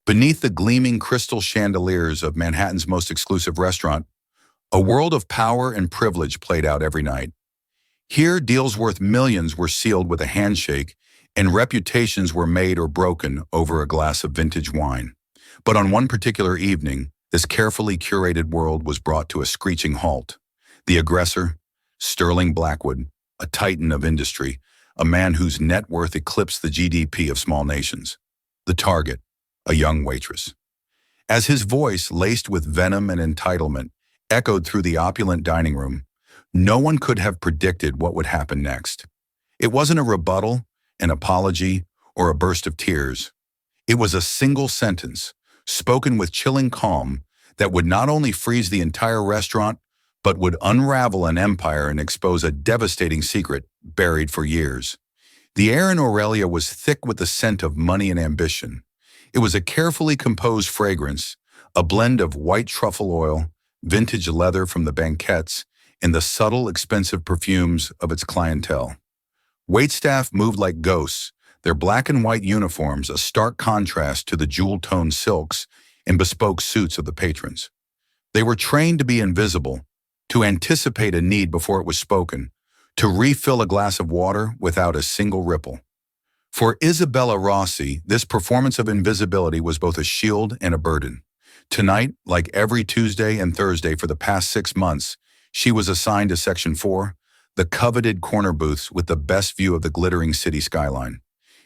Beneath the gleaming crystal chandeliers of Manhattan's most exclusive restaurant, a world of power and privilege played out every night. Here, deals worth millions were sealed with a handshake, and reputations were made or broken over a glass of vintage wine. But on one particular evening, this carefully curated world was brought to a screeching halt. The aggressor, Sterling Blackwood, a titan of industry, a man whose net worth eclipsed the GDP of small nations. The target, a young waitress. As his voice, laced with venom and entitlement, echoed through the opulent dining room, no one could have predicted what would happen next. It wasn't a rebuttal, an apology, or a burst of tears. It was a single sentence, spoken with chilling calm, that would not only freeze the entire restaurant, but would unravel an empire and expose a devastating secret buried for years. The air in Aurelia was thick with the scent of money and ambition. It was a carefully composed fragrance, a blend of white truffle oil, vintage leather from the banquettes, and the subtle, expensive perfumes of its clientele. Waitstaff moved like ghosts, their black and white uniforms a stark contrast to the jewel-toned silks and bespoke suits of the patrons. They were trained to be invisible, to anticipate a need before it was spoken, to refill a glass of water without a single ripple. For Isabella Rossi, this performance of invisibility was both a shield and a burden. Tonight, like every Tuesday and Thursday for the past 6 months, she was assigned to Section 4, the coveted corner booths with the best view of the glittering city skyline.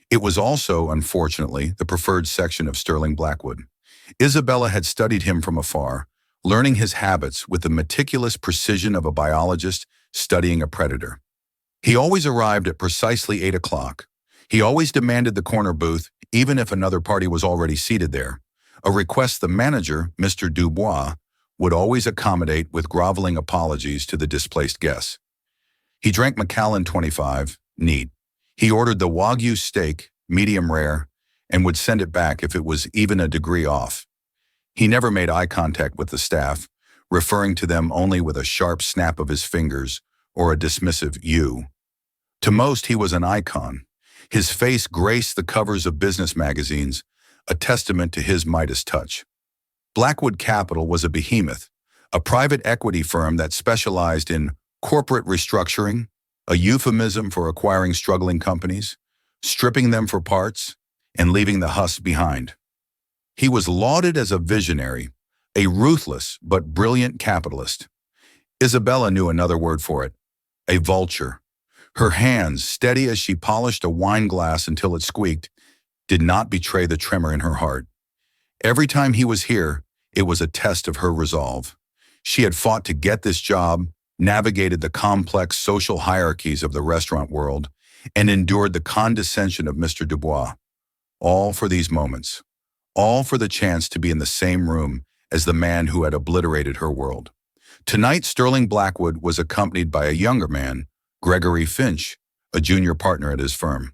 It was also, unfortunately, the preferred section of Sterling Blackwood. Isabella had studied him from afar, learning his habits with the meticulous precision of a biologist studying a predator. He always arrived at precisely 8 o'clock. He always demanded the corner booth, even if another party was already seated there, a request the manager, Mr. Dubois, would always accommodate with groveling apologies to the displaced guests. He drank Macallan 25, neat. He ordered the Wagyu steak, medium rare, and would send it back if it was even a degree off. He never made eye contact with the staff, referring to them only with a sharp snap of his fingers or a dismissive "you." To most, he was an icon. His face graced the covers of business magazines, a testament to his Midas touch. Blackwood Capital was a behemoth, a private equity firm that specialized in corporate restructuring, a euphemism for acquiring struggling companies, stripping them for parts, and leaving the husk behind. He was lauded as a visionary, a ruthless but brilliant capitalist. Isabella knew another word for it, a vulture. Her hands, steady as she polished a wine glass until it squeaked, did not betray the tremor in her heart. Every time he was here, it was a test of her resolve. She had fought to get this job, navigated the complex social hierarchies of the restaurant world, and endured the condescension of Mr. Dubois. All for these moments. All for the chance to be in the same room as the man who had obliterated her world. Tonight, Sterling Blackwood was accompanied by a younger man, Gregory Finch, a junior partner at his firm.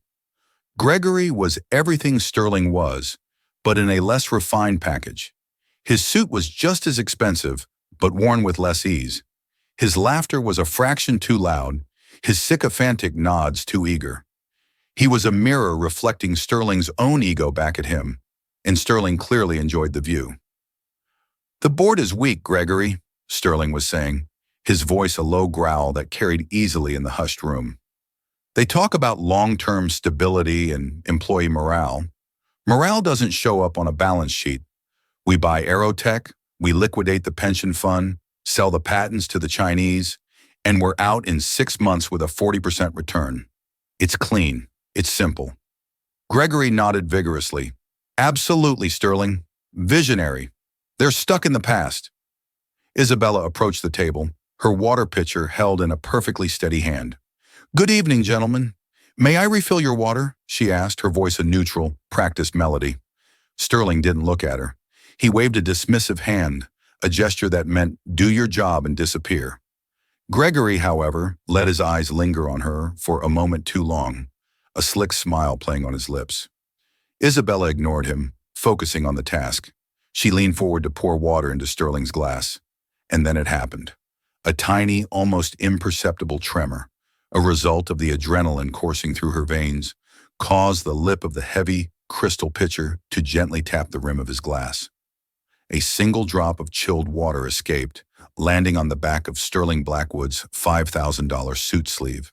Gregory was everything Sterling was, but in a less refined package. His suit was just as expensive, but worn with less ease. His laughter was a fraction too loud, his sycophantic nods too eager. He was a mirror reflecting Sterling's own ego back at him, and Sterling clearly enjoyed the view. "The board is weak, Gregory," Sterling was saying, his voice a low growl that carried easily in the hushed room. "They talk about long-term stability and employee morale. Morale doesn't show up on a balance sheet. We buy Aerotech, we liquidate the pension fund, sell the patents to the Chinese, and we're out in 6 months with a 40% return. It's clean. It's simple." Gregory nodded vigorously. "Absolutely, Sterling. Visionary. They're stuck in the past." Isabella approached the table, her water pitcher held in a perfectly steady hand. "Good evening, gentlemen. May I refill your water?" she asked, her voice a neutral, practiced melody. Sterling didn't look at her. He waved a dismissive hand, a gesture that meant, "Do your job and disappear." Gregory, however, let his eyes linger on her for a moment too long, a slick smile playing on his lips. Isabella ignored him, focusing on the task. She leaned forward to pour water into Sterling's glass. And then it happened. A tiny, almost imperceptible tremor, a result of the adrenaline coursing through her veins, caused the lip of the heavy, crystal pitcher to gently tap the rim of his glass. A single drop of chilled water escaped, landing on the back of Sterling Blackwood's $5,000 suit sleeve.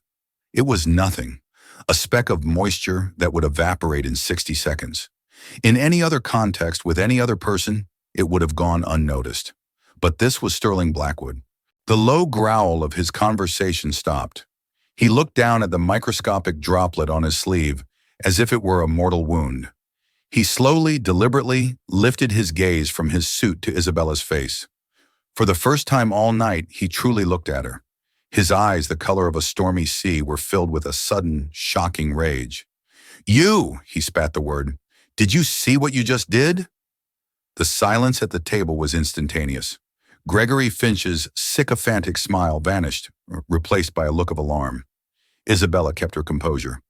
It was nothing, a speck of moisture that would evaporate in 60 seconds. In any other context with any other person, it would have gone unnoticed. But this was Sterling Blackwood. The low growl of his conversation stopped. He looked down at the microscopic droplet on his sleeve as if it were a mortal wound. He slowly, deliberately lifted his gaze from his suit to Isabella's face. For the first time all night, he truly looked at her. His eyes, the color of a stormy sea, were filled with a sudden, shocking rage. "You!" he spat the word. "Did you see what you just did?" The silence at the table was instantaneous. Gregory Finch's sycophantic smile vanished, replaced by a look of alarm. Isabella kept her composure.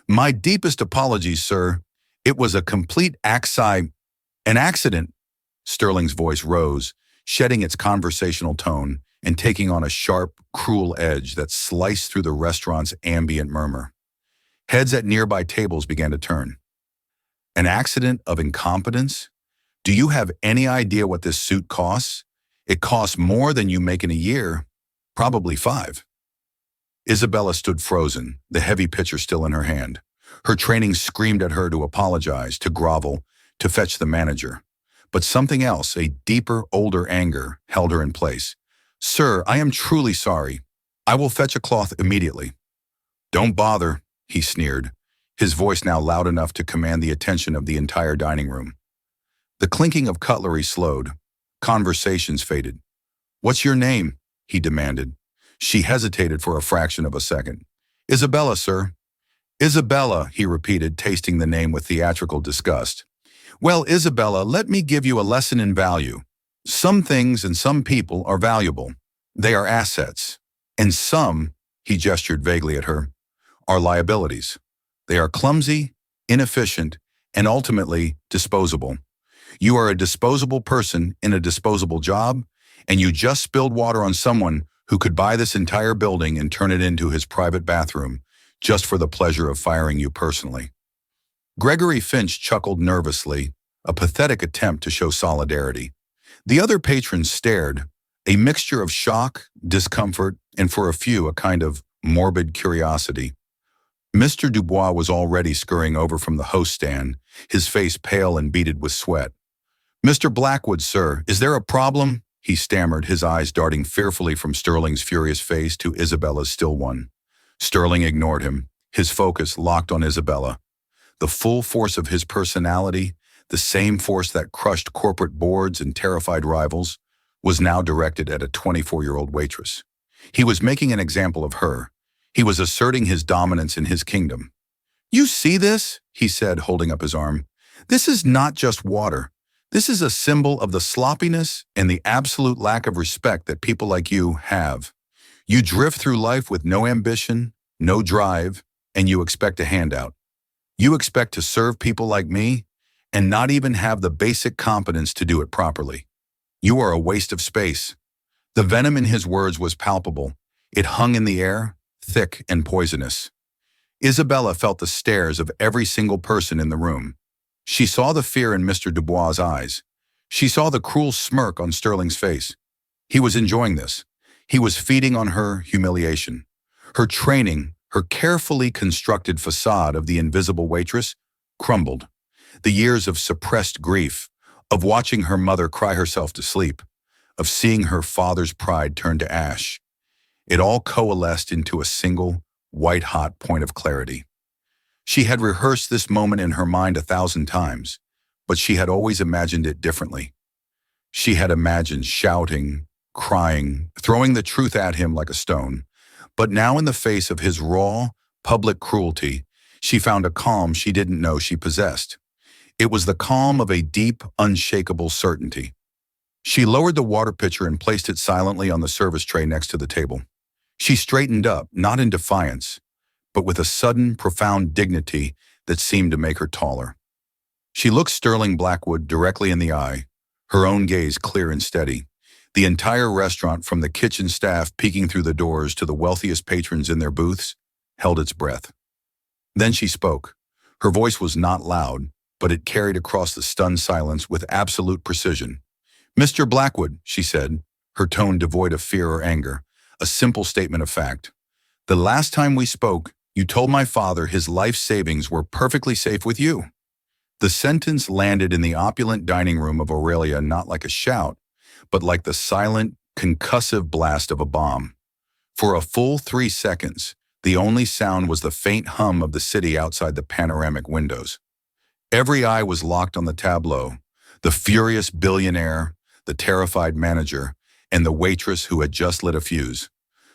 "My deepest apologies, sir. It was a complete an accident." Sterling's voice rose, shedding its conversational tone and taking on a sharp, cruel edge that sliced through the restaurant's ambient murmur. Heads at nearby tables began to turn. "An accident of incompetence? Do you have any idea what this suit costs? It costs more than you make in a year, probably 5. Isabella stood frozen, the heavy pitcher still in her hand. Her training screamed at her to apologize, to grovel, to fetch the manager. But something else, a deeper, older anger, held her in place. "Sir, I am truly sorry. I will fetch a cloth immediately." "Don't bother," he sneered, his voice now loud enough to command the attention of the entire dining room. The clinking of cutlery slowed. Conversations faded. "What's your name?" he demanded. She hesitated for a fraction of a second. "Isabella, sir." "Isabella," he repeated, tasting the name with theatrical disgust. "Well, Isabella, let me give you a lesson in value. Some things and some people are valuable. They are assets. And some," he gestured vaguely at her, "are liabilities. They are clumsy, inefficient, and ultimately disposable. You are a disposable person in a disposable job, and you just spilled water on someone who could buy this entire building and turn it into his private bathroom just for the pleasure of firing you personally." Gregory Finch chuckled nervously, a pathetic attempt to show solidarity. The other patrons stared, a mixture of shock, discomfort, and for a few, a kind of morbid curiosity. Mr. Dubois was already scurrying over from the host stand, his face pale and beaded with sweat. "Mr. Blackwood, sir, is there a problem?" he stammered, his eyes darting fearfully from Sterling's furious face to Isabella's still one. Sterling ignored him, his focus locked on Isabella. The full force of his personality, the same force that crushed corporate boards and terrified rivals, was now directed at a 24-year-old waitress. He was making an example of her. He was asserting his dominance in his kingdom. "You see this?" he said, holding up his arm. "This is not just water. This is a symbol of the sloppiness and the absolute lack of respect that people like you have. You drift through life with no ambition, no drive, and you expect a handout. You expect to serve people like me and not even have the basic competence to do it properly. You are a waste of space." The venom in his words was palpable. It hung in the air, thick and poisonous. Isabella felt the stares of every single person in the room. She saw the fear in Mr. Dubois' eyes. She saw the cruel smirk on Sterling's face. He was enjoying this. He was feeding on her humiliation. Her training, her carefully constructed facade of the invisible waitress, crumbled. The years of suppressed grief, of watching her mother cry herself to sleep, of seeing her father's pride turn to ash. It all coalesced into a single, white-hot point of clarity. She had rehearsed this moment in her mind 1,000 times, but she had always imagined it differently. She had imagined shouting, crying, throwing the truth at him like a stone. But now in the face of his raw, public cruelty, she found a calm she didn't know she possessed. It was the calm of a deep, unshakable certainty. She lowered the water pitcher and placed it silently on the service tray next to the table. She straightened up, not in defiance, but with a sudden, profound dignity that seemed to make her taller. She looked Sterling Blackwood directly in the eye, her own gaze clear and steady. The entire restaurant, from the kitchen staff peeking through the doors to the wealthiest patrons in their booths, held its breath. Then she spoke. Her voice was not loud, but it carried across the stunned silence with absolute precision. "Mr. Blackwood," she said, her tone devoid of fear or anger, a simple statement of fact. "The last time we spoke, you told my father his life savings were perfectly safe with you." The sentence landed in the opulent dining room of Aurelia not like a shout, but like the silent, concussive blast of a bomb. For a full 3 seconds, the only sound was the faint hum of the city outside the panoramic windows. Every eye was locked on the tableau, the furious billionaire, the terrified manager, and the waitress who had just lit a fuse.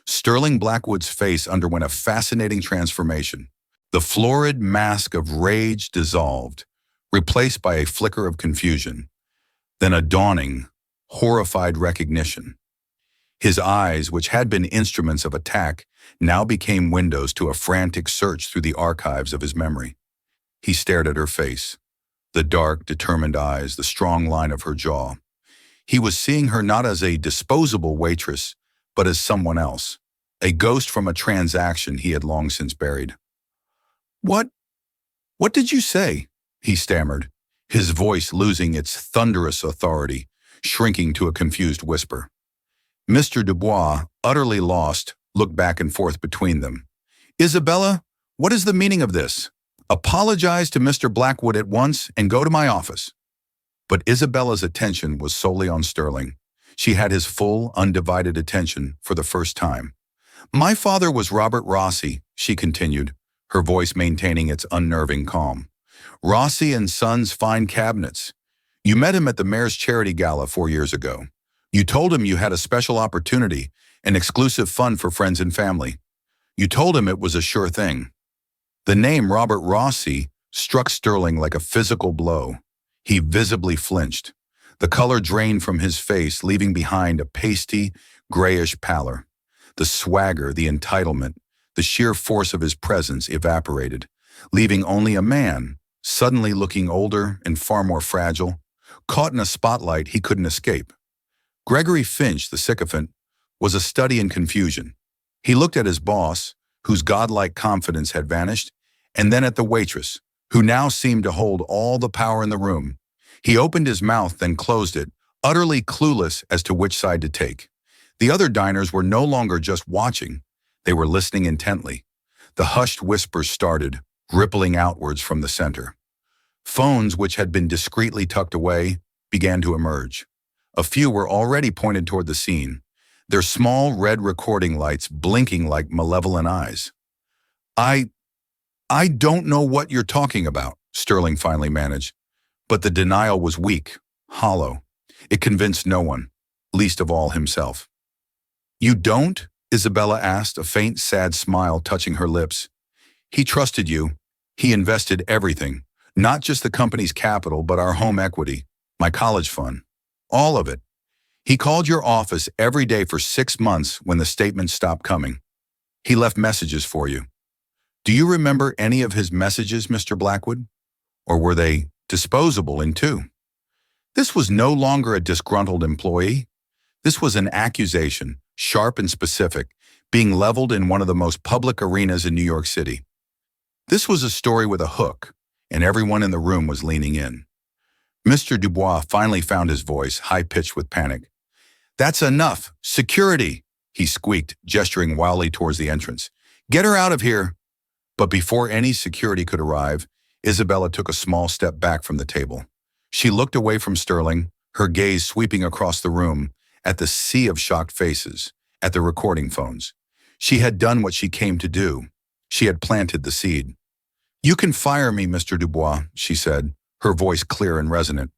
Sterling Blackwood's face underwent a fascinating transformation. The florid mask of rage dissolved, replaced by a flicker of confusion, then a dawning, horrified recognition. His eyes, which had been instruments of attack, now became windows to a frantic search through the archives of his memory. He stared at her face, the dark, determined eyes, the strong line of her jaw. He was seeing her not as a disposable waitress, but as someone else, a ghost from a transaction he had long since buried. What did you say?" he stammered, his voice losing its thunderous authority, shrinking to a confused whisper. Mr. Dubois, utterly lost, looked back and forth between them. "Isabella, what is the meaning of this? Apologize to Mr. Blackwood at once and go to my office." But Isabella's attention was solely on Sterling. She had his full, undivided attention for the first time. "My father was Robert Rossi," she continued, her voice maintaining its unnerving calm. "Rossi and Sons Fine Cabinets. You met him at the Mayor's Charity Gala 4 years ago. You told him you had a special opportunity, an exclusive fund for friends and family. You told him it was a sure thing." The name Robert Rossi struck Sterling like a physical blow. He visibly flinched. The color drained from his face, leaving behind a pasty, grayish pallor. The swagger, the entitlement, the sheer force of his presence evaporated, leaving only a man, suddenly looking older and far more fragile, caught in a spotlight he couldn't escape. Gregory Finch, the sycophant, was a study in confusion. He looked at his boss, whose godlike confidence had vanished, and then at the waitress, who now seemed to hold all the power in the room. He opened his mouth, then closed it, utterly clueless as to which side to take. The other diners were no longer just watching, they were listening intently. The hushed whispers started, rippling outwards from the center. Phones, which had been discreetly tucked away, began to emerge. A few were already pointed toward the scene, their small red recording lights blinking like malevolent eyes. I don't know what you're talking about," Sterling finally managed. But the denial was weak, hollow. It convinced no one, least of all himself. "You don't?" Isabella asked, a faint, sad smile touching her lips. "He trusted you. He invested everything, not just the company's capital, but our home equity, my college fund. All of it. He called your office every day for 6 months when the statements stopped coming. He left messages for you. Do you remember any of his messages, Mr. Blackwood? Or were they disposable in two?" This was no longer a disgruntled employee. This was an accusation, sharp and specific, being leveled in one of the most public arenas in New York City. This was a story with a hook, and everyone in the room was leaning in. Mr. Dubois finally found his voice, high-pitched with panic. "That's enough! Security!" he squeaked, gesturing wildly towards the entrance. "Get her out of here!" But before any security could arrive, Isabella took a small step back from the table. She looked away from Sterling, her gaze sweeping across the room, at the sea of shocked faces, at the recording phones. She had done what she came to do. She had planted the seed. "You can fire me, Mr. Dubois," she said, her voice clear and resonant.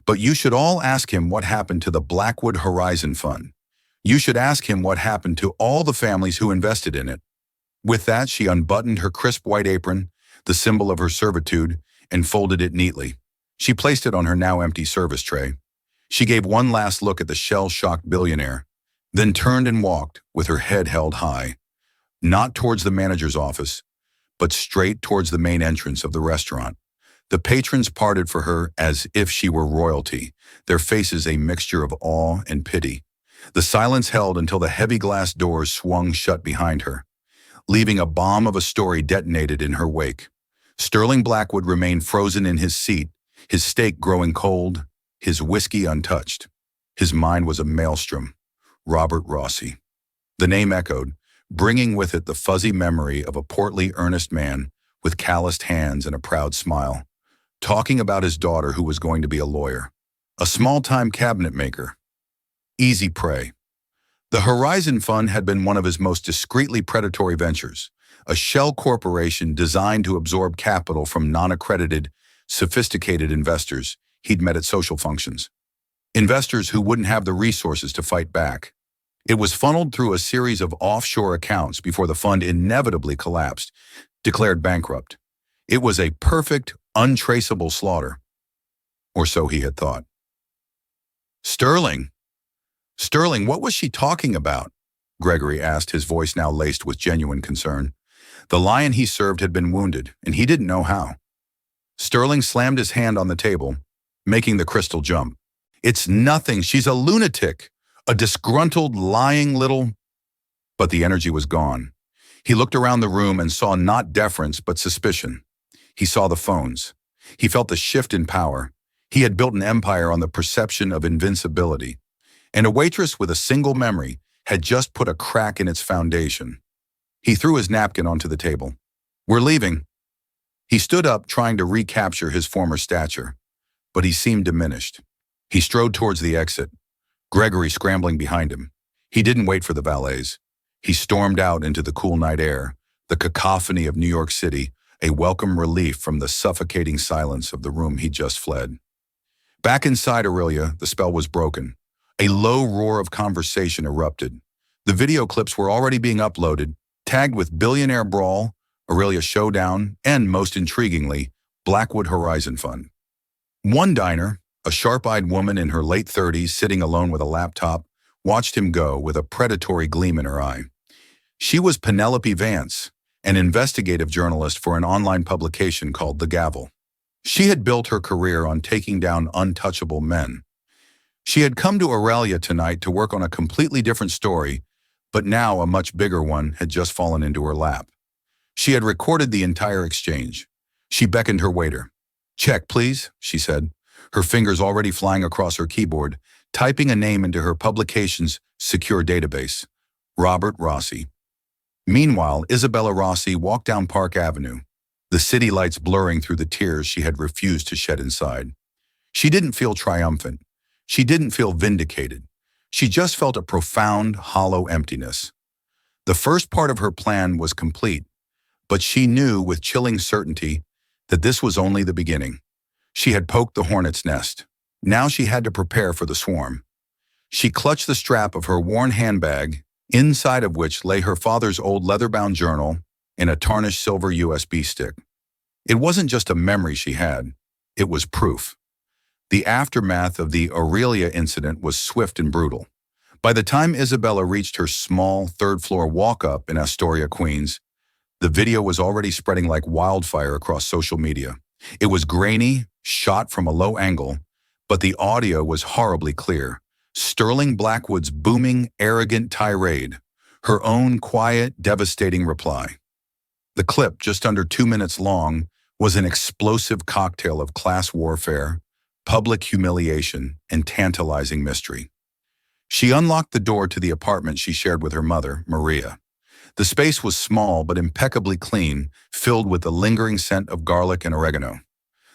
"But you should all ask him what happened to the Blackwood Horizon Fund. You should ask him what happened to all the families who invested in it." With that, she unbuttoned her crisp white apron, the symbol of her servitude, and folded it neatly. She placed it on her now empty service tray. She gave one last look at the shell-shocked billionaire, then turned and walked, with her head held high, not towards the manager's office, but straight towards the main entrance of the restaurant. The patrons parted for her as if she were royalty, their faces a mixture of awe and pity. The silence held until the heavy glass doors swung shut behind her, leaving a bomb of a story detonated in her wake. Sterling Blackwood remained frozen in his seat, his steak growing cold, his whiskey untouched. His mind was a maelstrom. Robert Rossi. The name echoed, bringing with it the fuzzy memory of a portly, earnest man with calloused hands and a proud smile, talking about his daughter who was going to be a lawyer, a small-time cabinet maker. Easy prey. The Horizon Fund had been one of his most discreetly predatory ventures, a shell corporation designed to absorb capital from non-accredited, sophisticated investors he'd met at social functions. Investors who wouldn't have the resources to fight back. It was funneled through a series of offshore accounts before the fund inevitably collapsed, declared bankrupt. It was a perfect, untraceable slaughter. Or so he had thought. Sterling, what was she talking about? Gregory asked, his voice now laced with genuine concern. The lion he served had been wounded, and he didn't know how. Sterling slammed his hand on the table, making the crystal jump. It's nothing. She's a lunatic. A disgruntled, lying little... But the energy was gone. He looked around the room and saw not deference, but suspicion. He saw the phones. He felt the shift in power. He had built an empire on the perception of invincibility. And a waitress with a single memory had just put a crack in its foundation. He threw his napkin onto the table. We're leaving. He stood up, trying to recapture his former stature, but he seemed diminished. He strode towards the exit, Gregory scrambling behind him. He didn't wait for the valets. He stormed out into the cool night air, the cacophony of New York City, a welcome relief from the suffocating silence of the room he'd just fled. Back inside Aurelia, the spell was broken. A low roar of conversation erupted. The video clips were already being uploaded, tagged with Billionaire Brawl, Aurelia Showdown, and, most intriguingly, Blackwood Horizon Fund. One diner, a sharp-eyed woman in her late 30s sitting alone with a laptop, watched him go with a predatory gleam in her eye. She was Penelope Vance, an investigative journalist for an online publication called The Gavel. She had built her career on taking down untouchable men. She had come to Aurelia tonight to work on a completely different story, but now a much bigger one had just fallen into her lap. She had recorded the entire exchange. She beckoned her waiter. "Check, please," she said, her fingers already flying across her keyboard, typing a name into her publication's secure database. Robert Rossi. Meanwhile, Isabella Rossi walked down Park Avenue, the city lights blurring through the tears she had refused to shed inside. She didn't feel triumphant. She didn't feel vindicated. She just felt a profound, hollow emptiness. The first part of her plan was complete, but she knew with chilling certainty that this was only the beginning. She had poked the hornet's nest. Now she had to prepare for the swarm. She clutched the strap of her worn handbag, inside of which lay her father's old leather-bound journal and a tarnished silver USB stick. It wasn't just a memory she had. It was proof. The aftermath of the Aurelia incident was swift and brutal. By the time Isabella reached her small third-floor walk-up in Astoria, Queens, the video was already spreading like wildfire across social media. It was grainy, shot from a low angle, but the audio was horribly clear. Sterling Blackwood's booming, arrogant tirade, her own quiet, devastating reply. The clip, just under 2 minutes long, was an explosive cocktail of class warfare, public humiliation, and tantalizing mystery. She unlocked the door to the apartment she shared with her mother, Maria. The space was small but impeccably clean, filled with the lingering scent of garlic and oregano.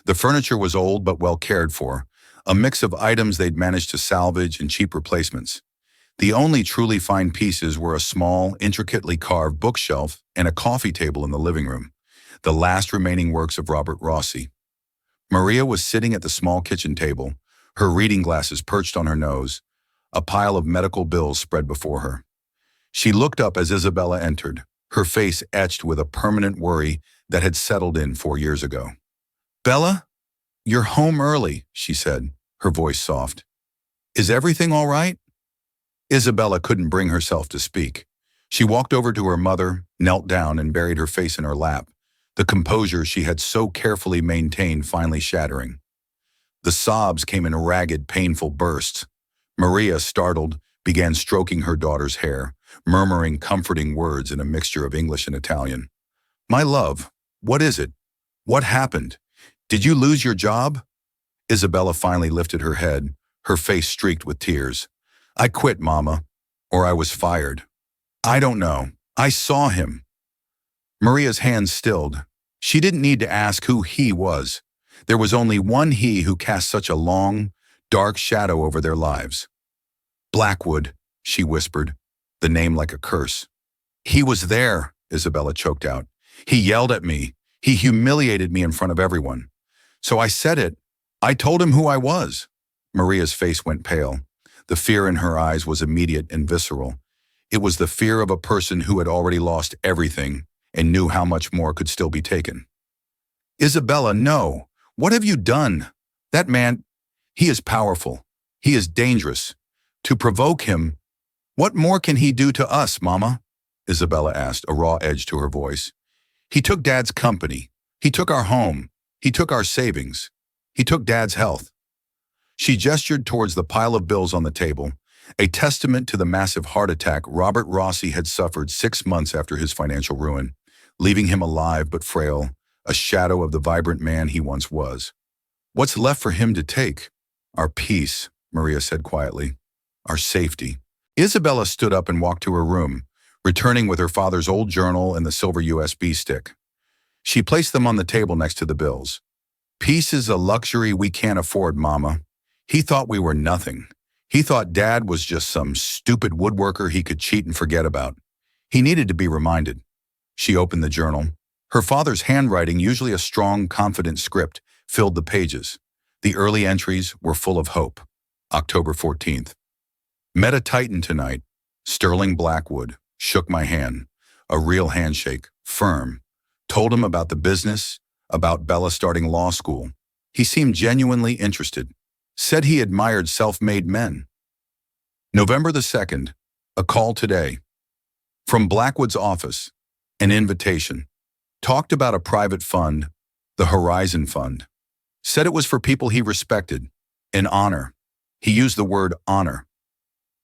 The furniture was old but well cared for, a mix of items they'd managed to salvage and cheap replacements. The only truly fine pieces were a small, intricately carved bookshelf and a coffee table in the living room, the last remaining works of Robert Rossi. Maria was sitting at the small kitchen table, her reading glasses perched on her nose, a pile of medical bills spread before her. She looked up as Isabella entered, her face etched with a permanent worry that had settled in 4 years ago. "Bella, you're home early," she said, her voice soft. "Is everything all right?" Isabella couldn't bring herself to speak. She walked over to her mother, knelt down, and buried her face in her lap, the composure she had so carefully maintained finally shattering. The sobs came in ragged, painful bursts. Maria, startled, began stroking her daughter's hair, murmuring comforting words in a mixture of English and Italian. "My love, what is it? What happened? Did you lose your job? Isabella finally lifted her head, her face streaked with tears. I quit, Mama, or I was fired. I don't know. I saw him. Maria's hands stilled. She didn't need to ask who he was. There was only one he who cast such a long, dark shadow over their lives. Blackwood, she whispered, the name like a curse. He was there, Isabella choked out. He yelled at me. He humiliated me in front of everyone. So I said it. I told him who I was. Maria's face went pale. The fear in her eyes was immediate and visceral. It was the fear of a person who had already lost everything and knew how much more could still be taken. Isabella, no. What have you done? That man, he is powerful. He is dangerous. To provoke him, what more can he do to us, Mama? Isabella asked, a raw edge to her voice. He took Dad's company. He took our home. He took our savings. He took Dad's health. She gestured towards the pile of bills on the table, a testament to the massive heart attack Robert Rossi had suffered 6 months after his financial ruin, leaving him alive but frail, a shadow of the vibrant man he once was. What's left for him to take? Our peace, Maria said quietly. Our safety. Isabella stood up and walked to her room, returning with her father's old journal and the silver USB stick. She placed them on the table next to the bills. Peace is a luxury we can't afford, Mama. He thought we were nothing. He thought Dad was just some stupid woodworker he could cheat and forget about. He needed to be reminded. She opened the journal. Her father's handwriting, usually a strong, confident script, filled the pages. The early entries were full of hope. October 14th. Met a titan tonight. Sterling Blackwood. Shook my hand. A real handshake. Firm. Told him about the business, about Bella starting law school. He seemed genuinely interested. Said he admired self-made men. November the 2nd. A call today. From Blackwood's office. An invitation. Talked about a private fund, the Horizon Fund. Said it was for people he respected. An honor. He used the word honor.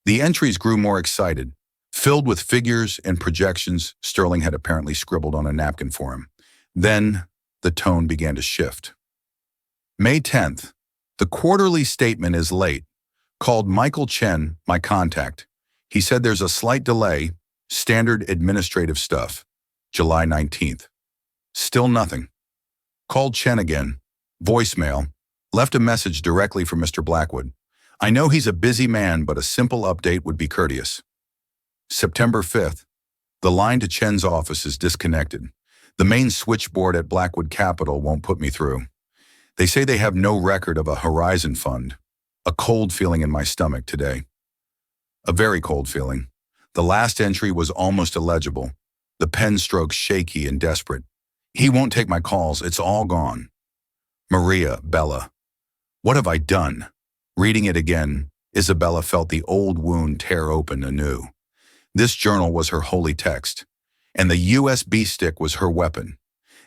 The entries grew more excited. Filled with figures and projections Sterling had apparently scribbled on a napkin for him. Then, the tone began to shift. May 10th. The quarterly statement is late. Called Michael Chen, my contact. He said there's a slight delay. Standard administrative stuff. July 19th. Still nothing. Called Chen again. Voicemail. Left a message directly for Mr. Blackwood. I know he's a busy man, but a simple update would be courteous. September 5th. The line to Chen's office is disconnected. The main switchboard at Blackwood Capital won't put me through. They say they have no record of a Horizon Fund. A cold feeling in my stomach today. A very cold feeling. The last entry was almost illegible. The pen strokes shaky and desperate. He won't take my calls. It's all gone. Maria, Bella. What have I done? Reading it again, Isabella felt the old wound tear open anew. This journal was her holy text, and the USB stick was her weapon.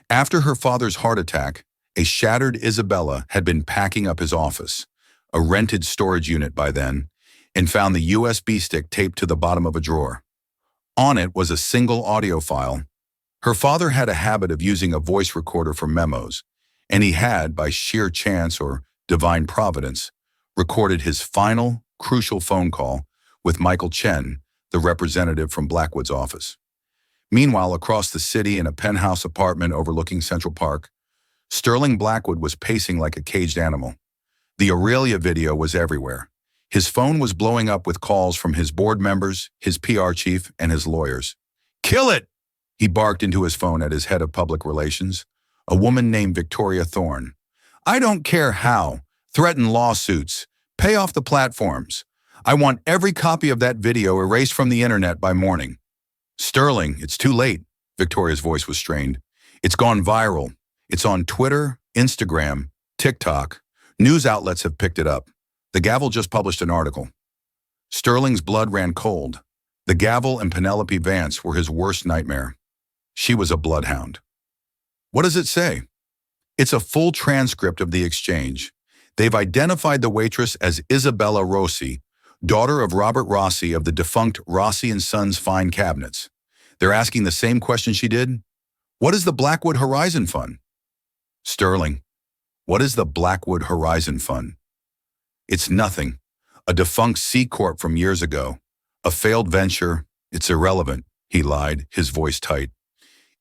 After her father's heart attack, a shattered Isabella had been packing up his office, a rented storage unit by then, and found the USB stick taped to the bottom of a drawer. On it was a single audio file. Her father had a habit of using a voice recorder for memos, and he had, by sheer chance or divine providence, recorded his final, crucial phone call with Michael Chen, the representative from Blackwood's office. Meanwhile, across the city in a penthouse apartment overlooking Central Park, Sterling Blackwood was pacing like a caged animal. The Aurelia video was everywhere. His phone was blowing up with calls from his board members, his PR chief, and his lawyers. Kill it! He barked into his phone at his head of public relations, a woman named Victoria Thorne. I don't care how. Threaten lawsuits. Pay off the platforms. I want every copy of that video erased from the internet by morning. Sterling, it's too late. Victoria's voice was strained. It's gone viral. It's on Twitter, Instagram, TikTok. News outlets have picked it up. The Gavel just published an article. Sterling's blood ran cold. The Gavel and Penelope Vance were his worst nightmare. She was a bloodhound. What does it say? It's a full transcript of the exchange. They've identified the waitress as Isabella Rossi, daughter of Robert Rossi of the defunct Rossi & Sons Fine Cabinets. They're asking the same question she did. What is the Blackwood Horizon Fund? Sterling, what is the Blackwood Horizon Fund? It's nothing. A defunct C Corp from years ago. A failed venture. It's irrelevant, he lied, his voice tight.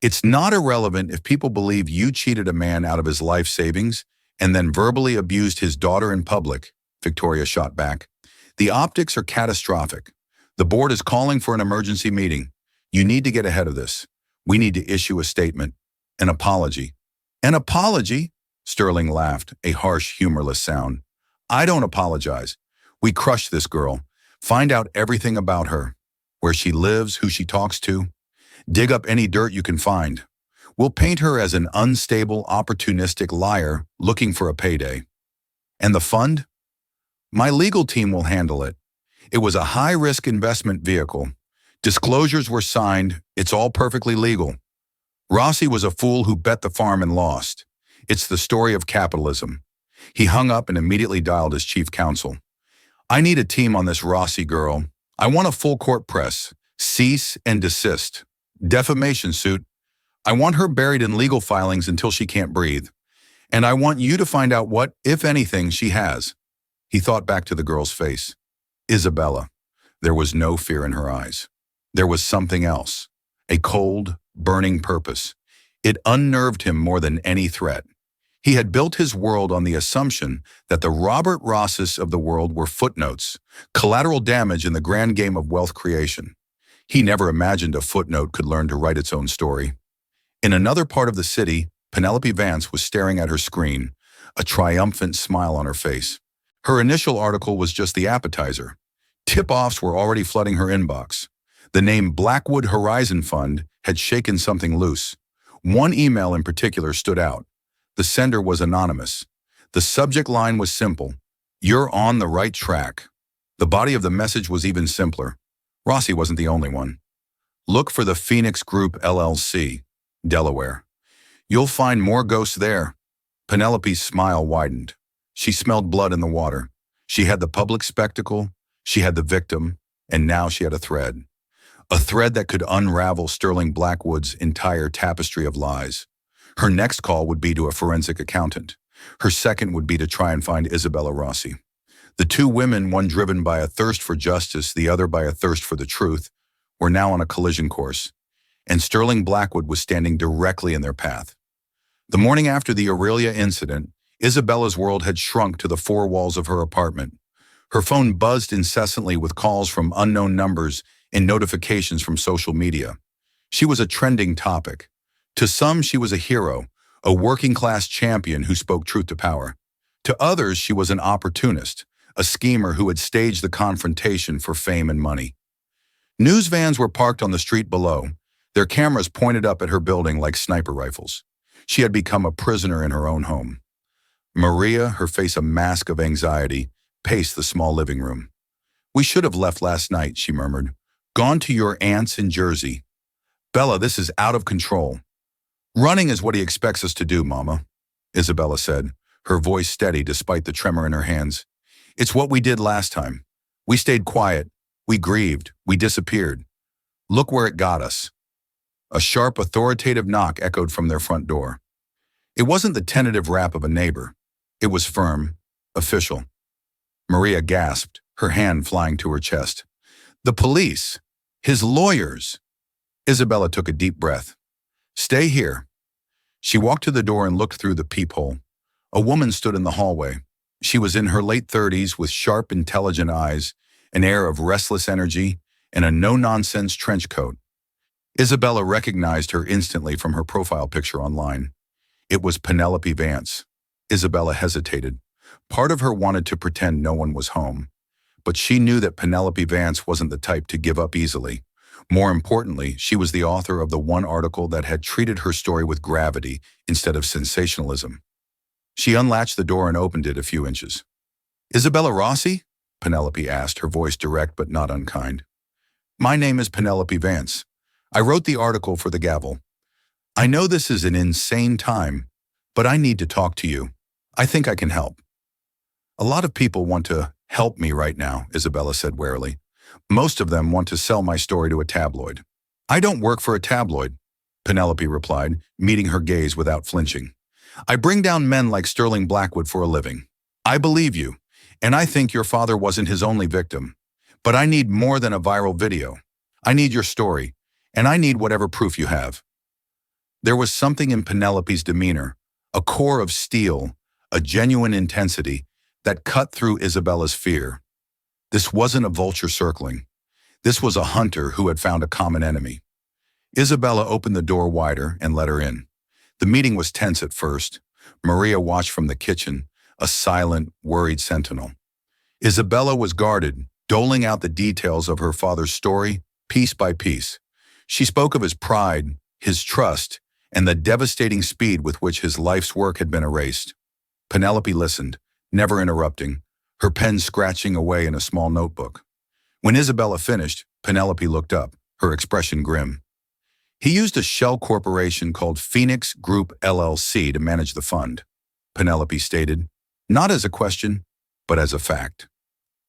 It's not irrelevant if people believe you cheated a man out of his life savings and then verbally abused his daughter in public, Victoria shot back. The optics are catastrophic. The board is calling for an emergency meeting. You need to get ahead of this. We need to issue a statement. An apology. An apology? Sterling laughed, a harsh, humorless sound. I don't apologize. We crush this girl. Find out everything about her. Where she lives, who she talks to. Dig up any dirt you can find. We'll paint her as an unstable, opportunistic liar looking for a payday. And the fund? My legal team will handle it. It was a high-risk investment vehicle. Disclosures were signed. It's all perfectly legal. Rossi was a fool who bet the farm and lost. It's the story of capitalism. He hung up and immediately dialed his chief counsel. I need a team on this Rossi girl. I want a full court press. Cease and desist. Defamation suit. I want her buried in legal filings until she can't breathe. And I want you to find out what, if anything, she has. He thought back to the girl's face. Isabella. There was no fear in her eyes. There was something else. A cold, burning purpose. It unnerved him more than any threat. He had built his world on the assumption that the Robert Rosses of the world were footnotes, collateral damage in the grand game of wealth creation. He never imagined a footnote could learn to write its own story. In another part of the city, Penelope Vance was staring at her screen, a triumphant smile on her face. Her initial article was just the appetizer. Tip-offs were already flooding her inbox. The name Blackwood Horizon Fund had shaken something loose. One email in particular stood out. The sender was anonymous. The subject line was simple. You're on the right track. The body of the message was even simpler. Rossi wasn't the only one. Look for the Phoenix Group LLC, Delaware. You'll find more ghosts there. Penelope's smile widened. She smelled blood in the water. She had the public spectacle, she had the victim, and now she had a thread. A thread that could unravel Sterling Blackwood's entire tapestry of lies. Her next call would be to a forensic accountant. Her second would be to try and find Isabella Rossi. The two women, one driven by a thirst for justice, the other by a thirst for the truth, were now on a collision course, and Sterling Blackwood was standing directly in their path. The morning after the Aurelia incident, Isabella's world had shrunk to the four walls of her apartment. Her phone buzzed incessantly with calls from unknown numbers and notifications from social media. She was a trending topic. To some, she was a hero, a working-class champion who spoke truth to power. To others, she was an opportunist, a schemer who had staged the confrontation for fame and money. News vans were parked on the street below, their cameras pointed up at her building like sniper rifles. She had become a prisoner in her own home. Maria, her face a mask of anxiety, paced the small living room. We should have left last night, she murmured. Gone to your aunt's in Jersey. Bella, this is out of control. Running is what he expects us to do, Mama, Isabella said, her voice steady despite the tremor in her hands. It's what we did last time. We stayed quiet. We grieved. We disappeared. Look where it got us. A sharp, authoritative knock echoed from their front door. It wasn't the tentative rap of a neighbor. It was firm, official. Maria gasped, her hand flying to her chest. The police. His lawyers. Isabella took a deep breath. Stay here. She walked to the door and looked through the peephole. A woman stood in the hallway. She was in her late 30s with sharp, intelligent eyes, an air of restless energy, and a no-nonsense trench coat. Isabella recognized her instantly from her profile picture online. It was Penelope Vance. Isabella hesitated. Part of her wanted to pretend no one was home. But she knew that Penelope Vance wasn't the type to give up easily. More importantly, she was the author of the one article that had treated her story with gravity instead of sensationalism. She unlatched the door and opened it a few inches. Isabella Rossi? Penelope asked, her voice direct but not unkind. My name is Penelope Vance. I wrote the article for the Gavel. I know this is an insane time, but I need to talk to you. I think I can help. A lot of people want to help me right now, Isabella said warily. Most of them want to sell my story to a tabloid. I don't work for a tabloid, Penelope replied, meeting her gaze without flinching. I bring down men like Sterling Blackwood for a living. I believe you, and I think your father wasn't his only victim. But I need more than a viral video. I need your story, and I need whatever proof you have. There was something in Penelope's demeanor, a core of steel, a genuine intensity that cut through Isabella's fear. This wasn't a vulture circling. This was a hunter who had found a common enemy. Isabella opened the door wider and let her in. The meeting was tense at first. Maria watched from the kitchen, a silent, worried sentinel. Isabella was guarded, doling out the details of her father's story, piece by piece. She spoke of his pride, his trust, and the devastating speed with which his life's work had been erased. Penelope listened, never interrupting, her pen scratching away in a small notebook. When Isabella finished, Penelope looked up, her expression grim. He used a shell corporation called Phoenix Group LLC to manage the fund, Penelope stated, not as a question, but as a fact.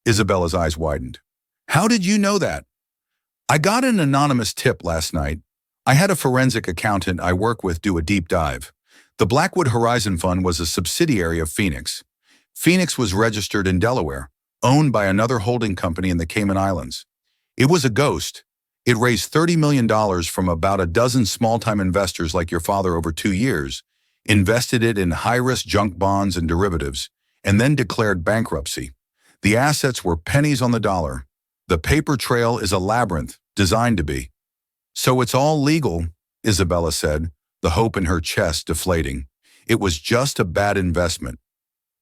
Isabella's eyes widened. How did you know that? I got an anonymous tip last night. I had a forensic accountant I work with do a deep dive. The Blackwood Horizon Fund was a subsidiary of Phoenix. Phoenix was registered in Delaware, owned by another holding company in the Cayman Islands. It was a ghost. It raised $30 million from about a dozen small-time investors like your father over 2 years, invested it in high-risk junk bonds and derivatives, and then declared bankruptcy. The assets were pennies on the dollar. The paper trail is a labyrinth, designed to be. So it's all legal, Isabella said, the hope in her chest deflating. It was just a bad investment.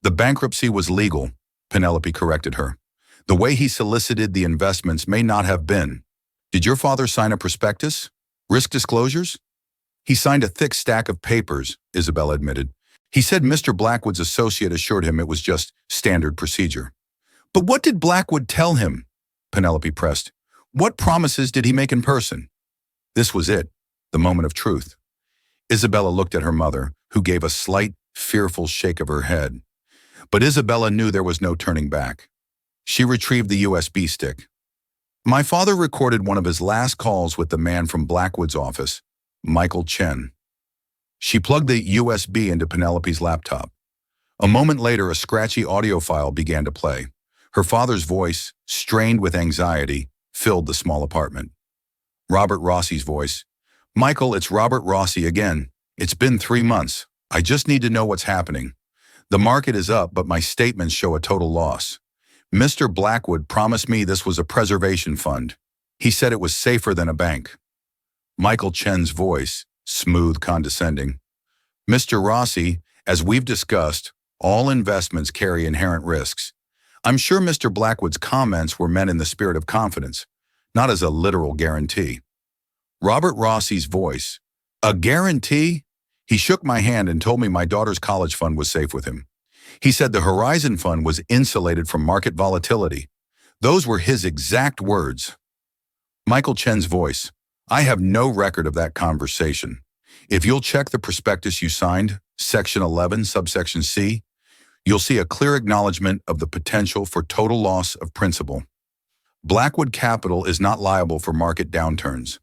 The bankruptcy was legal, Penelope corrected her. The way he solicited the investments may not have been. Did your father sign a prospectus? Risk disclosures? He signed a thick stack of papers, Isabella admitted. He said Mr. Blackwood's associate assured him it was just standard procedure. But what did Blackwood tell him? Penelope pressed. What promises did he make in person? This was it, the moment of truth. Isabella looked at her mother, who gave a slight, fearful shake of her head. But Isabella knew there was no turning back. She retrieved the USB stick. My father recorded one of his last calls with the man from Blackwood's office, Michael Chen. She plugged the USB into Penelope's laptop. A moment later, a scratchy audio file began to play. Her father's voice, strained with anxiety, filled the small apartment. Robert Rossi's voice. Michael, it's Robert Rossi again. It's been 3 months. I just need to know what's happening. The market is up, but my statements show a total loss. Mr. Blackwood promised me this was a preservation fund. He said it was safer than a bank. Michael Chen's voice, smooth, condescending. Mr. Rossi, as we've discussed, all investments carry inherent risks. I'm sure Mr. Blackwood's comments were meant in the spirit of confidence, not as a literal guarantee. Robert Rossi's voice. A guarantee? He shook my hand and told me my daughter's college fund was safe with him. He said the Horizon Fund was insulated from market volatility. Those were his exact words. Michael Chen's voice. I have no record of that conversation. If you'll check the prospectus you signed, Section 11, subsection C, you'll see a clear acknowledgement of the potential for total loss of principal. Blackwood Capital is not liable for market downturns.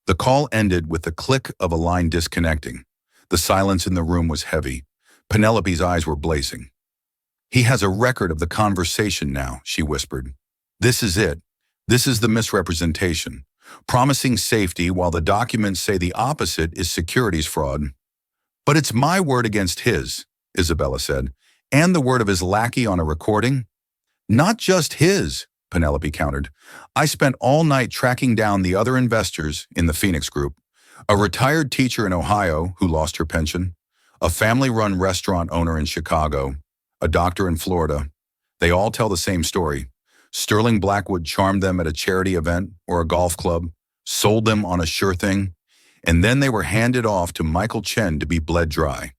The call ended with the click of a line disconnecting. The silence in the room was heavy. Penelope's eyes were blazing. He has a record of the conversation now, she whispered. This is it. This is the misrepresentation. Promising safety while the documents say the opposite is securities fraud. But it's my word against his, Isabella said, and the word of his lackey on a recording. Not just his, Penelope countered. I spent all night tracking down the other investors in the Phoenix Group. A retired teacher in Ohio who lost her pension, a family-run restaurant owner in Chicago, a doctor in Florida. They all tell the same story. Sterling Blackwood charmed them at a charity event or a golf club, sold them on a sure thing, and then they were handed off to Michael Chen to be bled dry.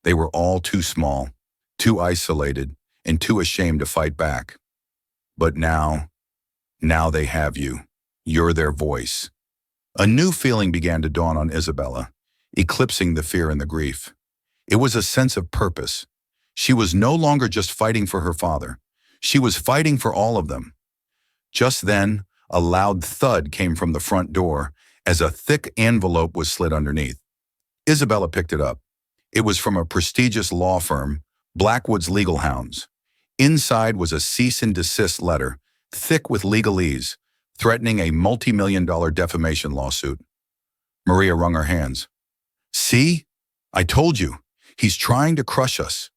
They were all too small, too isolated, and too ashamed to fight back. But now they have you. You're their voice. A new feeling began to dawn on Isabella, eclipsing the fear and the grief. It was a sense of purpose. She was no longer just fighting for her father. She was fighting for all of them. Just then, a loud thud came from the front door as a thick envelope was slid underneath. Isabella picked it up. It was from a prestigious law firm, Blackwood's Legal Hounds. Inside was a cease and desist letter, thick with legalese, threatening a multi-million-dollar defamation lawsuit. Maria wrung her hands. See? I told you. He's trying to crush us.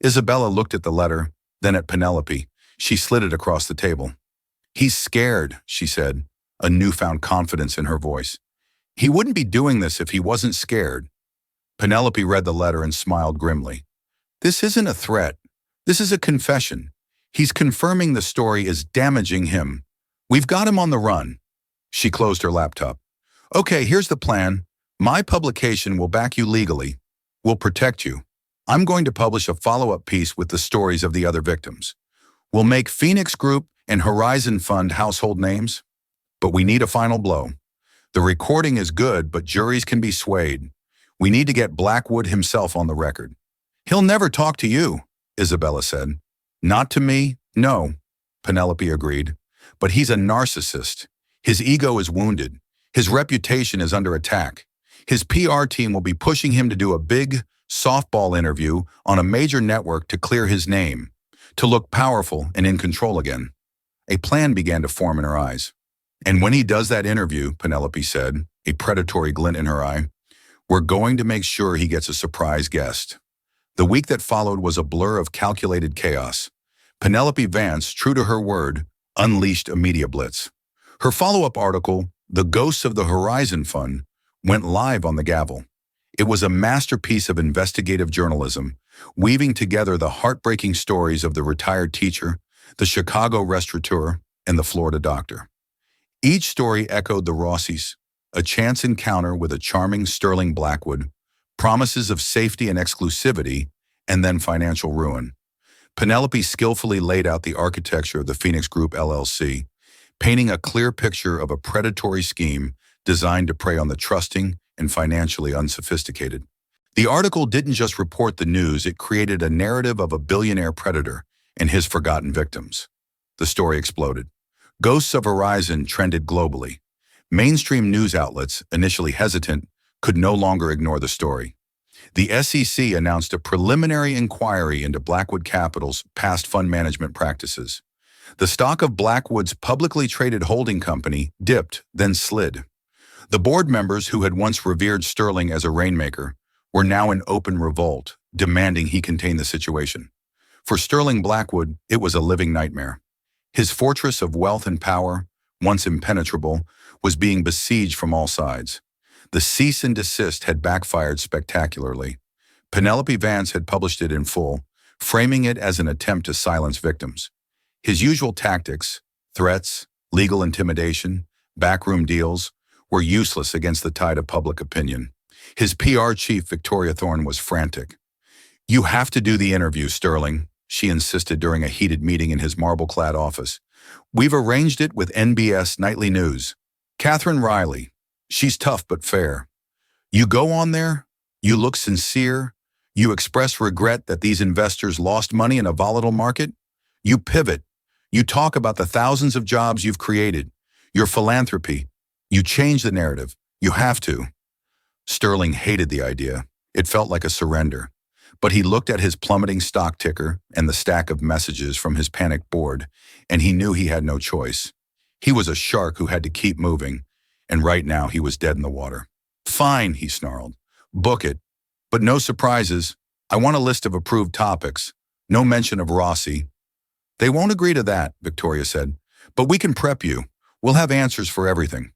Isabella looked at the letter, then at Penelope. She slid it across the table. He's scared, she said, a newfound confidence in her voice. He wouldn't be doing this if he wasn't scared. Penelope read the letter and smiled grimly. This isn't a threat. This is a confession. He's confirming the story is damaging him. We've got him on the run. She closed her laptop. Okay, here's the plan. My publication will back you legally. We'll protect you. I'm going to publish a follow-up piece with the stories of the other victims. We'll make Phoenix Group and Horizon Fund household names. But we need a final blow. The recording is good, but juries can be swayed. We need to get Blackwood himself on the record. He'll never talk to you, Isabella said. Not to me, no, Penelope agreed. But he's a narcissist. His ego is wounded. His reputation is under attack. His PR team will be pushing him to do a big softball interview on a major network to clear his name, to look powerful and in control again. A plan began to form in her eyes. And when he does that interview, Penelope said, a predatory glint in her eye, we're going to make sure he gets a surprise guest. The week that followed was a blur of calculated chaos. Penelope Vance, true to her word, unleashed a media blitz. Her follow-up article, The Ghosts of the Horizon Fund, went live on the gavel. It was a masterpiece of investigative journalism, weaving together the heartbreaking stories of the retired teacher, the Chicago restaurateur, and the Florida doctor. Each story echoed the Rossies, a chance encounter with a charming Sterling Blackwood, promises of safety and exclusivity, and then financial ruin. Penelope skillfully laid out the architecture of the Phoenix Group LLC, painting a clear picture of a predatory scheme designed to prey on the trusting and financially unsophisticated. The article didn't just report the news, it created a narrative of a billionaire predator and his forgotten victims. The story exploded. Ghosts of Horizon trended globally. Mainstream news outlets, initially hesitant, could no longer ignore the story. The SEC announced a preliminary inquiry into Blackwood Capital's past fund management practices. The stock of Blackwood's publicly traded holding company dipped, then slid. The board members who had once revered Sterling as a rainmaker were now in open revolt, demanding he contain the situation. For Sterling Blackwood, it was a living nightmare. His fortress of wealth and power, once impenetrable, was being besieged from all sides. The cease and desist had backfired spectacularly. Penelope Vance had published it in full, framing it as an attempt to silence victims. His usual tactics, threats, legal intimidation, backroom deals, were useless against the tide of public opinion. His PR chief, Victoria Thorne, was frantic. "You have to do the interview, Sterling," she insisted during a heated meeting in his marble-clad office. "We've arranged it with NBS Nightly News. Catherine Riley. She's tough but fair. You go on there, you look sincere, you express regret that these investors lost money in a volatile market, you pivot, you talk about the thousands of jobs you've created, your philanthropy, you change the narrative. You have to." Sterling hated the idea. It felt like a surrender. But he looked at his plummeting stock ticker and the stack of messages from his panicked board, and he knew he had no choice. He was a shark who had to keep moving, and right now he was dead in the water. "Fine," he snarled. "Book it. But no surprises. I want a list of approved topics. No mention of Rossi." "They won't agree to that," Victoria said. "But we can prep you. We'll have answers for everything."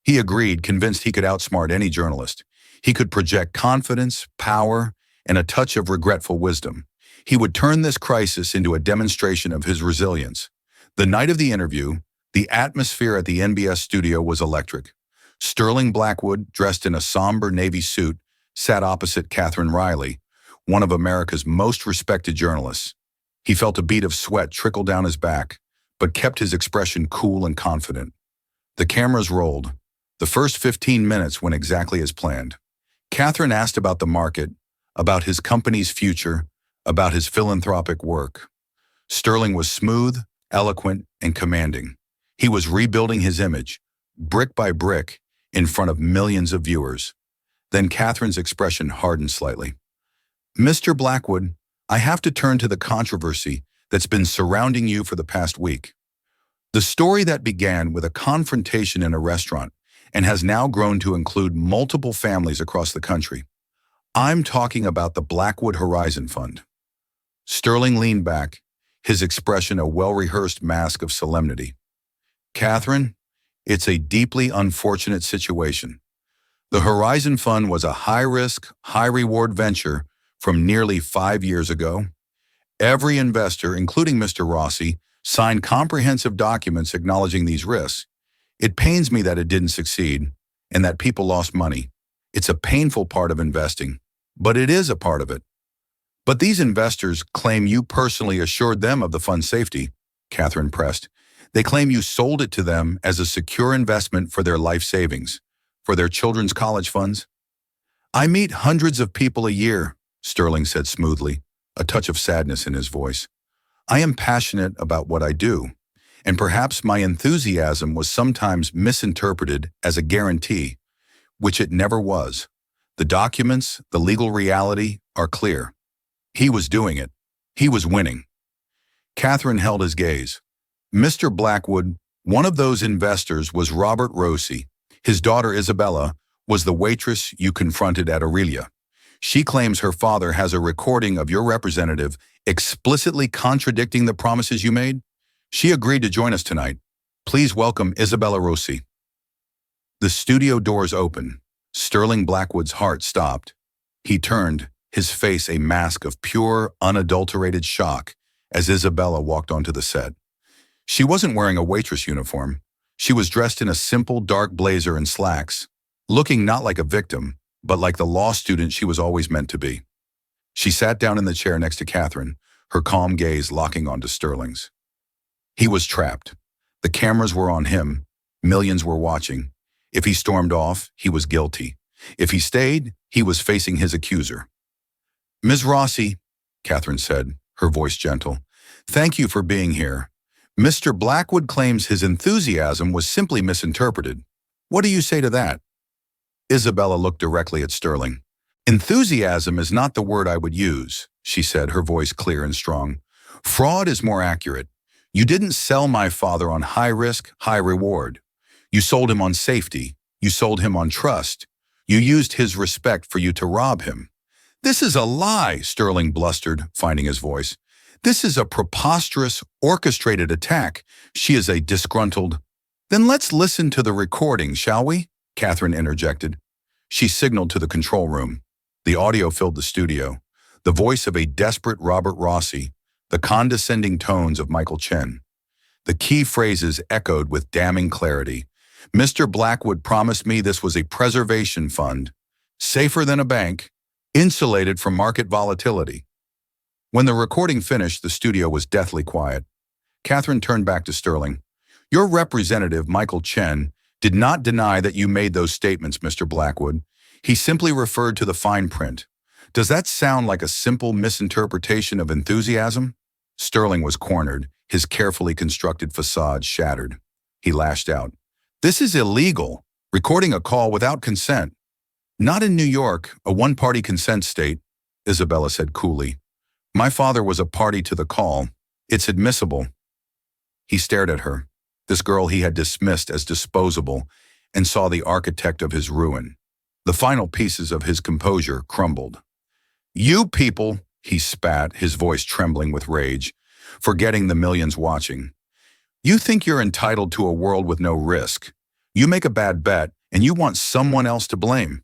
He agreed, convinced he could outsmart any journalist. He could project confidence, power, and a touch of regretful wisdom. He would turn this crisis into a demonstration of his resilience. The night of the interview, the atmosphere at the NBS studio was electric. Sterling Blackwood, dressed in a somber navy suit, sat opposite Catherine Riley, one of America's most respected journalists. He felt a bead of sweat trickle down his back, but kept his expression cool and confident. The cameras rolled. The first 15 minutes went exactly as planned. Catherine asked about the market, about his company's future, about his philanthropic work. Sterling was smooth, eloquent, and commanding. He was rebuilding his image, brick by brick, in front of millions of viewers. Then Catherine's expression hardened slightly. Mr. Blackwood, I have to turn to the controversy that's been surrounding you for the past week. The story that began with a confrontation in a restaurant and has now grown to include multiple families across the country. I'm talking about the Blackwood Horizon Fund. Sterling leaned back, his expression a well-rehearsed mask of solemnity. Catherine, it's a deeply unfortunate situation. The Horizon Fund was a high-risk, high-reward venture from nearly 5 years ago. Every investor, including Mr. Rossi, signed comprehensive documents acknowledging these risks. It pains me that it didn't succeed and that people lost money. It's a painful part of investing, but it is a part of it. But these investors claim you personally assured them of the fund's safety, Catherine pressed. They claim you sold it to them as a secure investment for their life savings, for their children's college funds. I meet hundreds of people a year, Sterling said smoothly, a touch of sadness in his voice. I am passionate about what I do, and perhaps my enthusiasm was sometimes misinterpreted as a guarantee, which it never was. The documents, the legal reality, are clear. He was doing it. He was winning. Catherine held his gaze. Mr. Blackwood, one of those investors was Robert Rossi. His daughter Isabella was the waitress you confronted at Aurelia. She claims her father has a recording of your representative explicitly contradicting the promises you made. She agreed to join us tonight. Please welcome Isabella Rossi. The studio doors opened. Sterling Blackwood's heart stopped. He turned, his face a mask of pure, unadulterated shock as Isabella walked onto the set. She wasn't wearing a waitress uniform. She was dressed in a simple dark blazer and slacks, looking not like a victim, but like the law student she was always meant to be. She sat down in the chair next to Catherine, her calm gaze locking onto Sterling's. He was trapped. The cameras were on him. Millions were watching. If he stormed off, he was guilty. If he stayed, he was facing his accuser. Ms. Rossi, Catherine said, her voice gentle, thank you for being here. Mr. Blackwood claims his enthusiasm was simply misinterpreted. What do you say to that? Isabella looked directly at Sterling. Enthusiasm is not the word I would use, she said, her voice clear and strong. Fraud is more accurate. You didn't sell my father on high risk, high reward. You sold him on safety. You sold him on trust. You used his respect for you to rob him. This is a lie, Sterling blustered, finding his voice. This is a preposterous, orchestrated attack. She is a disgruntled. Then let's listen to the recording, shall we? Catherine interjected. She signaled to the control room. The audio filled the studio. The voice of a desperate Robert Rossi, the condescending tones of Michael Chen. The key phrases echoed with damning clarity. Mr. Blackwood promised me this was a preservation fund, safer than a bank, insulated from market volatility. When the recording finished, the studio was deathly quiet. Catherine turned back to Sterling. Your representative, Michael Chen, did not deny that you made those statements, Mr. Blackwood. He simply referred to the fine print. Does that sound like a simple misinterpretation of enthusiasm? Sterling was cornered, his carefully constructed facade shattered. He lashed out. This is illegal, recording a call without consent. Not in New York, a one-party consent state, Isabella said coolly. My father was a party to the call. It's admissible. He stared at her, this girl he had dismissed as disposable, and saw the architect of his ruin. The final pieces of his composure crumbled. You people, he spat, his voice trembling with rage, forgetting the millions watching. You think you're entitled to a world with no risk. You make a bad bet, and you want someone else to blame.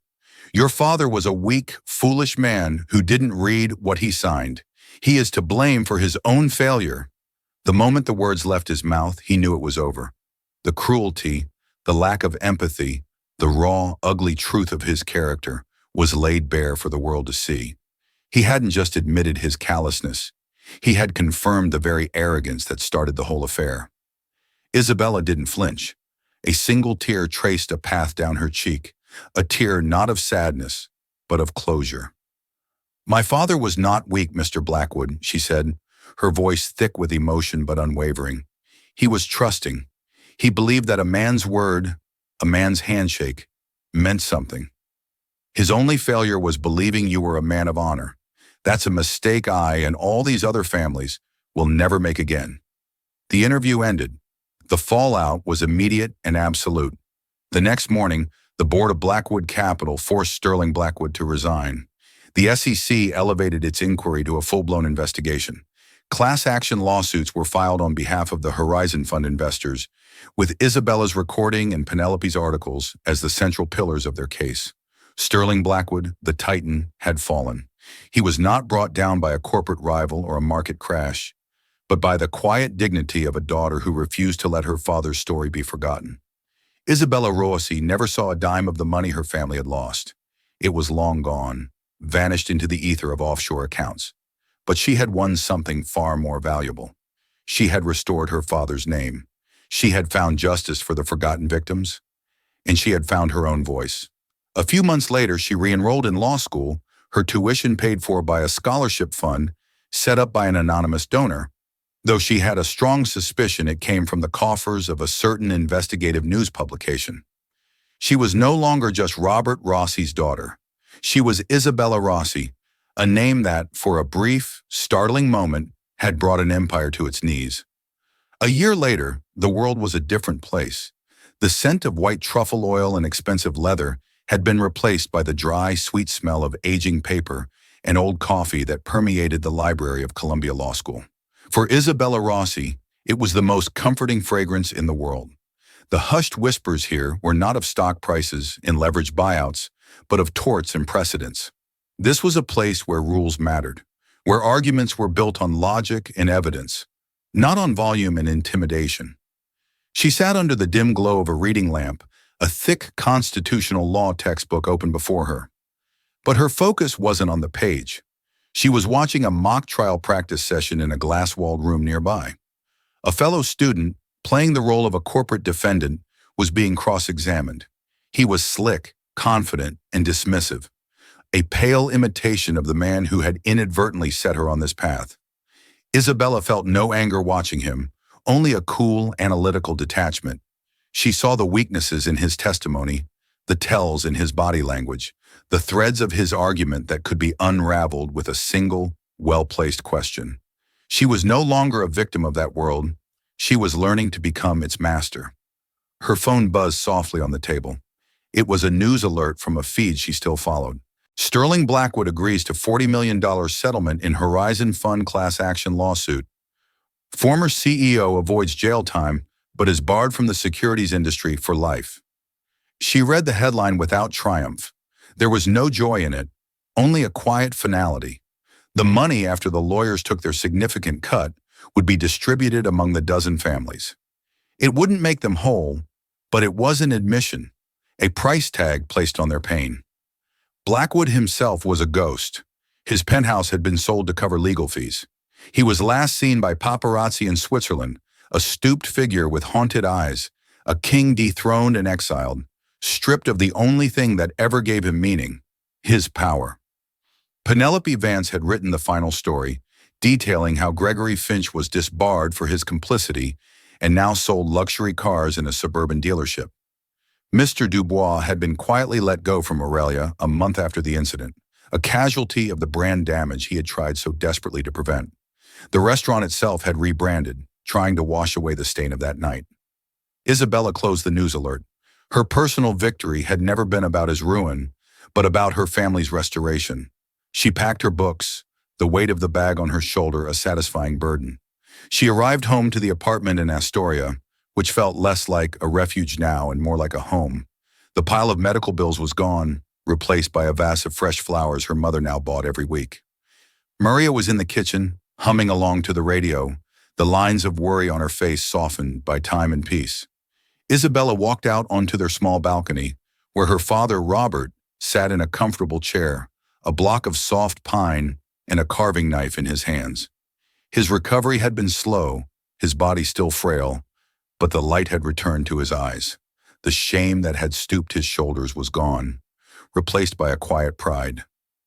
Your father was a weak, foolish man who didn't read what he signed. He is to blame for his own failure. The moment the words left his mouth, he knew it was over. The cruelty, the lack of empathy, the raw, ugly truth of his character was laid bare for the world to see. He hadn't just admitted his callousness. He had confirmed the very arrogance that started the whole affair. Isabella didn't flinch. A single tear traced a path down her cheek, a tear not of sadness, but of closure. My father was not weak, Mr. Blackwood, she said, her voice thick with emotion but unwavering. He was trusting. He believed that a man's word, a man's handshake, meant something. His only failure was believing you were a man of honor. That's a mistake I and all these other families will never make again." The interview ended. The fallout was immediate and absolute. The next morning, the board of Blackwood Capital forced Sterling Blackwood to resign. The SEC elevated its inquiry to a full-blown investigation. Class action lawsuits were filed on behalf of the Horizon Fund investors, with Isabella's recording and Penelope's articles as the central pillars of their case. Sterling Blackwood, the Titan, had fallen. He was not brought down by a corporate rival or a market crash, but by the quiet dignity of a daughter who refused to let her father's story be forgotten. Isabella Rossi never saw a dime of the money her family had lost. It was long gone, vanished into the ether of offshore accounts. But she had won something far more valuable. She had restored her father's name. She had found justice for the forgotten victims, and she had found her own voice. A few months later, she re-enrolled in law school, her tuition paid for by a scholarship fund set up by an anonymous donor, though she had a strong suspicion it came from the coffers of a certain investigative news publication. She was no longer just Robert Rossi's daughter. She was Isabella Rossi, a name that, for a brief, startling moment, had brought an empire to its knees. A year later, the world was a different place. The scent of white truffle oil and expensive leather had been replaced by the dry, sweet smell of aging paper and old coffee that permeated the library of Columbia Law School. For Isabella Rossi, it was the most comforting fragrance in the world. The hushed whispers here were not of stock prices and leveraged buyouts, but of torts and precedents. This was a place where rules mattered, where arguments were built on logic and evidence, not on volume and intimidation. She sat under the dim glow of a reading lamp, a thick constitutional law textbook open before her. But her focus wasn't on the page. She was watching a mock trial practice session in a glass-walled room nearby. A fellow student, playing the role of a corporate defendant, was being cross-examined. He was slick, confident, and dismissive, a pale imitation of the man who had inadvertently set her on this path. Isabella felt no anger watching him, only a cool, analytical detachment. She saw the weaknesses in his testimony, the tells in his body language, the threads of his argument that could be unraveled with a single, well-placed question. She was no longer a victim of that world. She was learning to become its master. Her phone buzzed softly on the table. It was a news alert from a feed she still followed. Sterling Blackwood agrees to $40 million settlement in Horizon Fund class action lawsuit. Former CEO avoids jail time, but is barred from the securities industry for life. She read the headline without triumph. There was no joy in it, only a quiet finality. The money, after the lawyers took their significant cut, would be distributed among the dozen families. It wouldn't make them whole, but it was an admission, a price tag placed on their pain. Blackwood himself was a ghost. His penthouse had been sold to cover legal fees. He was last seen by paparazzi in Switzerland, a stooped figure with haunted eyes, a king dethroned and exiled, stripped of the only thing that ever gave him meaning, his power. Penelope Vance had written the final story, detailing how Gregory Finch was disbarred for his complicity and now sold luxury cars in a suburban dealership. Mr. Dubois had been quietly let go from Aurelia a month after the incident, a casualty of the brand damage he had tried so desperately to prevent. The restaurant itself had rebranded, trying to wash away the stain of that night. Isabella closed the news alert. Her personal victory had never been about his ruin, but about her family's restoration. She packed her books, the weight of the bag on her shoulder a satisfying burden. She arrived home to the apartment in Astoria, which felt less like a refuge now and more like a home. The pile of medical bills was gone, replaced by a vase of fresh flowers her mother now bought every week. Maria was in the kitchen, humming along to the radio, the lines of worry on her face softened by time and peace. Isabella walked out onto their small balcony, where her father, Robert, sat in a comfortable chair, a block of soft pine and a carving knife in his hands. His recovery had been slow, his body still frail, but the light had returned to his eyes. The shame that had stooped his shoulders was gone, replaced by a quiet pride.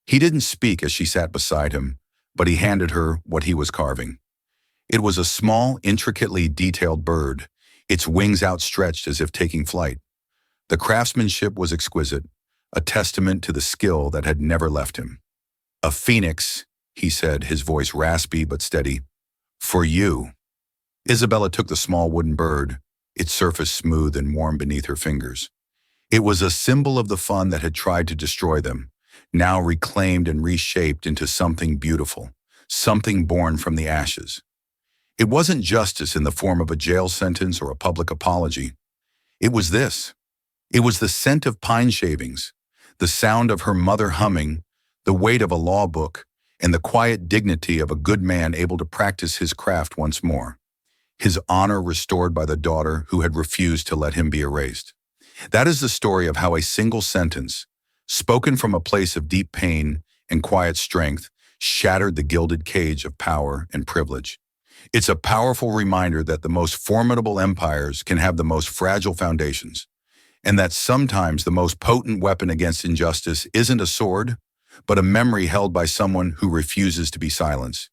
He didn't speak as she sat beside him, but he handed her what he was carving. It was a small, intricately detailed bird, its wings outstretched as if taking flight. The craftsmanship was exquisite, a testament to the skill that had never left him. A phoenix, he said, his voice raspy but steady. For you. Isabella took the small wooden bird, its surface smooth and warm beneath her fingers. It was a symbol of the fun that had tried to destroy them, now reclaimed and reshaped into something beautiful, something born from the ashes. It wasn't justice in the form of a jail sentence or a public apology. It was this. It was the scent of pine shavings, the sound of her mother humming, the weight of a law book, and the quiet dignity of a good man able to practice his craft once more, his honor restored by the daughter who had refused to let him be erased. That is the story of how a single sentence, spoken from a place of deep pain and quiet strength, shattered the gilded cage of power and privilege. It's a powerful reminder that the most formidable empires can have the most fragile foundations, and that sometimes the most potent weapon against injustice isn't a sword, but a memory held by someone who refuses to be silenced.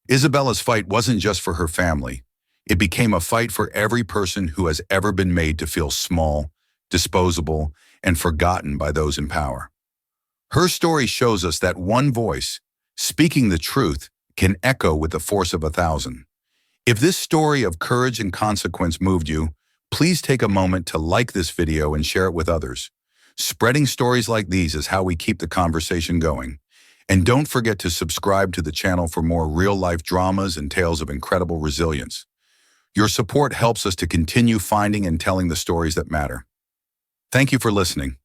Isabella's fight wasn't just for her family. It became a fight for every person who has ever been made to feel small, disposable, and forgotten by those in power. Her story shows us that one voice, speaking the truth, can echo with the force of 1,000. If this story of courage and consequence moved you, please take a moment to like this video and share it with others. Spreading stories like these is how we keep the conversation going. And don't forget to subscribe to the channel for more real-life dramas and tales of incredible resilience. Your support helps us to continue finding and telling the stories that matter. Thank you for listening.